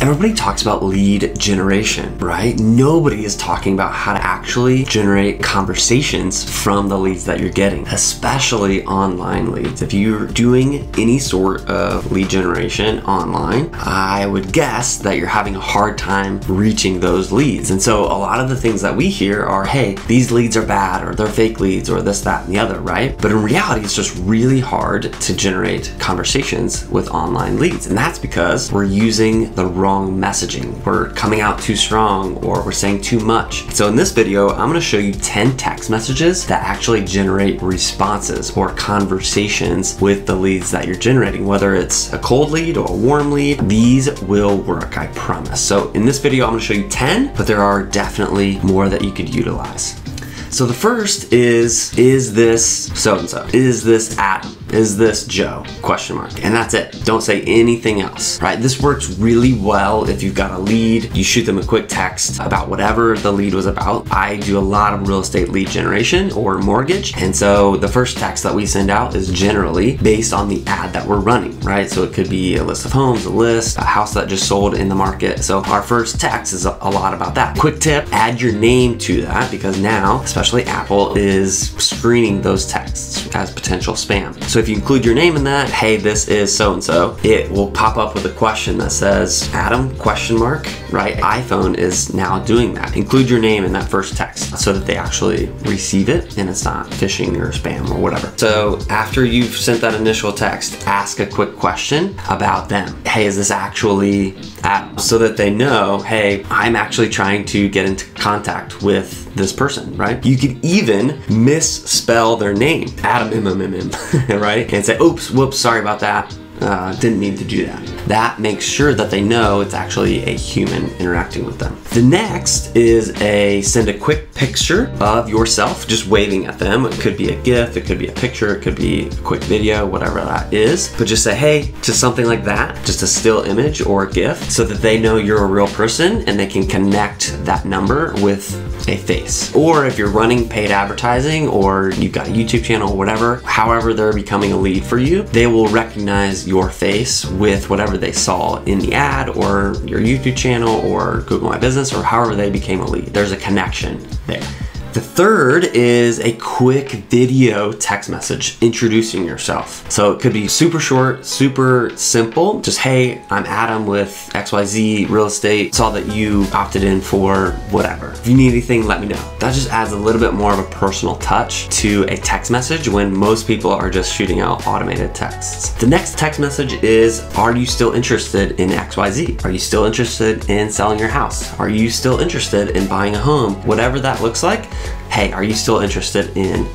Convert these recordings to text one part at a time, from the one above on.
Everybody talks about lead generation, right? Nobody is talking about how to actually generate conversations from the leads that you're getting, especially online leads. If you're doing any sort of lead generation online, I would guess that you're having a hard time reaching those leads. And so a lot of the things that we hear are, hey, these leads are bad, or they're fake leads, or this, that, and the other, right? But in reality, it's just really hard to generate conversations with online leads. And that's because we're using the wrong messaging. We're coming out too strong, or we're saying too much. So in this video, I'm gonna show you 10 text messages that actually generate responses or conversations with the leads that you're generating. Whether it's a cold lead or a warm lead, these will work, I promise. So in this video, I'm gonna show you 10, but there are definitely more that you could utilize. So the first is this so-and-so? Is this Adam? Is this Joe? Question mark. And that's it. Don't say anything else, right? This works really well if you've got a lead. You shoot them a quick text about whatever the lead was about. I do a lot of real estate lead generation or mortgage. And so the first text that we send out is generally based on the ad that we're running, right? So it could be a list of homes, a list, a house that just sold in the market. So our first text is a lot about that. Quick tip, add your name to that, because now, especially Apple is screening those texts as potential spam. So if you include your name in that, hey, this is so-and-so, it will pop up with a question that says, Adam, question mark, right? iPhone is now doing that. Include your name in that first text so that they actually receive it and it's not phishing or spam or whatever. So after you've sent that initial text, ask a quick question about them. Hey, is this actually Adam? So that they know, hey, I'm actually trying to get into contact with this person, right? You could even misspell their name, Adam, right? And say, oops, whoops, sorry about that. Didn't mean to do that. That makes sure that they know it's actually a human interacting with them. The next is send a quick picture of yourself, just waving at them. It could be a GIF, it could be a picture, it could be a quick video, whatever that is. But just say, hey, just something like that, just a still image or a GIF, so that they know you're a real person and they can connect that number with a face. Or if you're running paid advertising or you've got a YouTube channel or whatever, however they're becoming a lead for you, they will recognize your face with whatever they saw in the ad or your YouTube channel or Google My Business or however they became a lead. There's a connection there. The third is a quick video text message introducing yourself. So it could be super short, super simple. Just, hey, I'm Adam with XYZ Real Estate. Saw that you opted in for whatever. If you need anything, let me know. That just adds a little bit more of a personal touch to a text message when most people are just shooting out automated texts. The next text message is, are you still interested in XYZ? Are you still interested in selling your house? Are you still interested in buying a home? Whatever that looks like, hey, are you still interested in?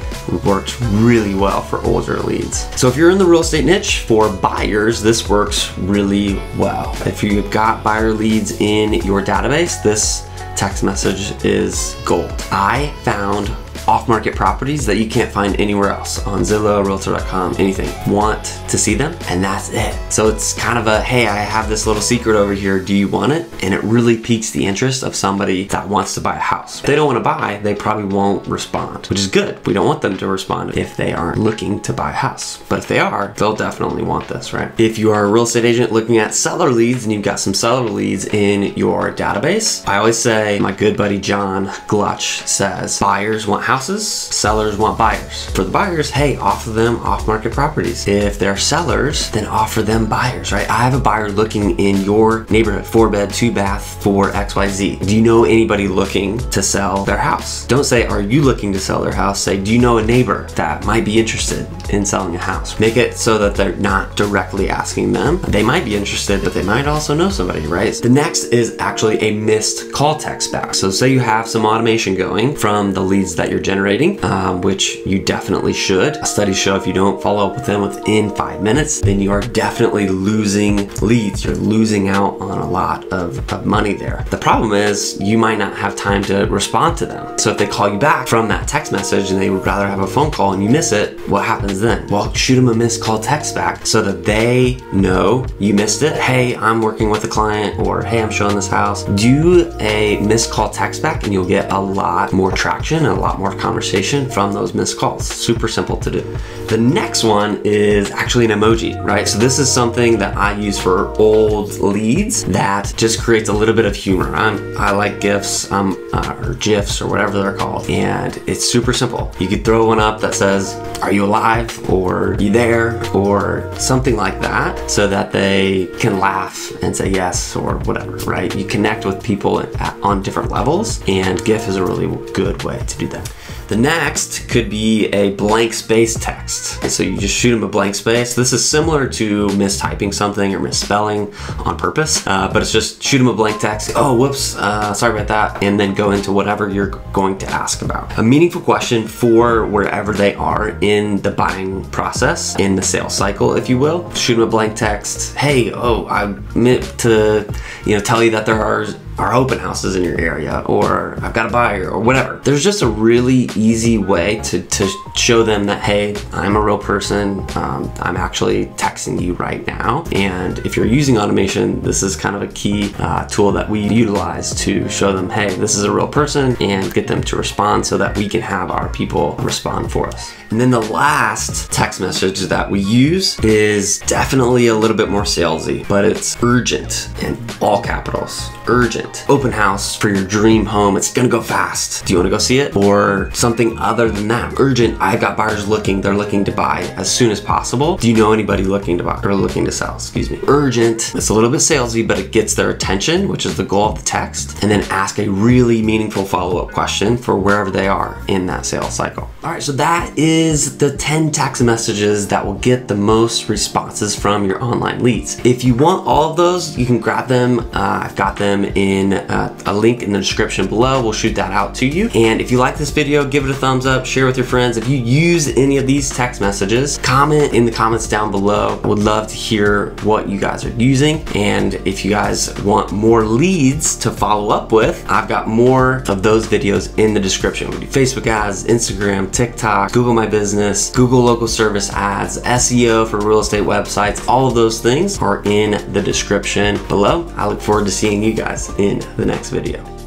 Works really well for older leads. So if you're in the real estate niche for buyers, this works really well. If you've got buyer leads in your database, this text message is gold. I found off-market properties that you can't find anywhere else on Zillow, Realtor.com, anything. Want to see them? And that's it. So it's kind of a, hey, I have this little secret over here. Do you want it? And it really piques the interest of somebody that wants to buy a house. If they don't want to buy, they probably won't respond, which is good. We don't want them to respond if they aren't looking to buy a house. But if they are, they'll definitely want this, right? If you are a real estate agent looking at seller leads and you've got some seller leads in your database, I always say, my good buddy John Glutch says, buyers want houses, sellers want buyers. For the buyers, hey, offer them off-market properties. If they're sellers, then offer them buyers, right? I have a buyer looking in your neighborhood, 4-bed, 2-bath for XYZ. Do you know anybody looking to sell their house? Don't say, are you looking to sell their house? Say, do you know a neighbor that might be interested in selling a house? Make it so that they're not directly asking them. They might be interested, but they might also know somebody, right? The next is actually a missed call text back. So say you have some automation going from the leads that you're generating, which you definitely should. Studies show if you don't follow up with them within 5 minutes, then you are definitely losing leads. You're losing out on a lot of money there. The problem is you might not have time to respond to them. So if they call you back from that text message and they would rather have a phone call and you miss it, what happens then? Well, shoot them a missed call text back so that they know you missed it. Hey, I'm working with a client, or hey, I'm showing this house. Do a missed call text back and you'll get a lot more traction and a lot more conversation from those missed calls. Super simple to do. The next one is actually an emoji, right? So this is something that I use for old leads that just creates a little bit of humor. I like GIFs or GIFs or whatever they're called, and it's super simple. You could throw one up that says, "Are you alive?" or "You there?" or something like that, so that they can laugh and say yes or whatever, right? You connect with people on different levels, and GIF is a really good way to do that. The next could be a blank space text. So you just shoot them a blank space. This is similar to mistyping something or misspelling on purpose, but it's just shoot them a blank text. Oh, whoops, sorry about that. And then go into whatever you're going to ask about. A meaningful question for wherever they are in the buying process, in the sales cycle, if you will. Shoot them a blank text. Hey, I meant to, tell you that there are open houses in your area, or I've got a buyer, or whatever. There's just a really easy way to show them that, hey, I'm a real person. I'm actually texting you right now. And if you're using automation, this is kind of a key tool that we utilize to show them, hey, this is a real person, and get them to respond so that we can have our people respond for us. And then the last text message that we use is definitely a little bit more salesy, but it's urgent, in all capitals, urgent. Open house for your dream home. It's gonna go fast. Do you wanna go see it? Or something other than that. Urgent, I've got buyers looking, they're looking to buy as soon as possible. Do you know anybody looking to buy, or looking to sell, excuse me. Urgent, it's a little bit salesy, but it gets their attention, which is the goal of the text. And then ask a really meaningful follow-up question for wherever they are in that sales cycle. All right, so that is the 10 text messages that will get the most responses from your online leads. If you want all of those, you can grab them. I've got them in a link in the description below. We'll shoot that out to you. And if you like this video, give it a thumbs up, share with your friends. If you use any of these text messages, comment in the comments down below. I would love to hear what you guys are using. And if you guys want more leads to follow up with, I've got more of those videos in the description. We do Facebook ads, Instagram, TikTok, Google My Business, Google local service ads, SEO for real estate websites. All of those things are in the description below. I look forward to seeing you guys in the next video.